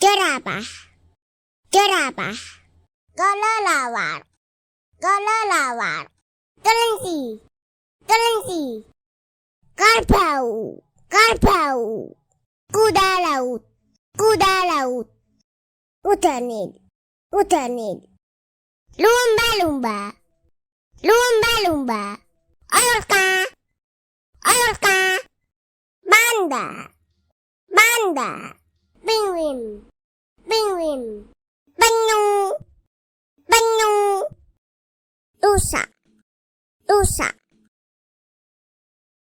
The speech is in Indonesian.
jerapah, jerapah, kelelawar, kelelawar, kelinci, kelinci, kerbau, kerbau, kuda laut, kuda laut, udanil, udanil, lumba-lumba, lumba-lumba, orka, orka, panda, panda, penguin, penguin, penyu, penyu, rusa, rusa,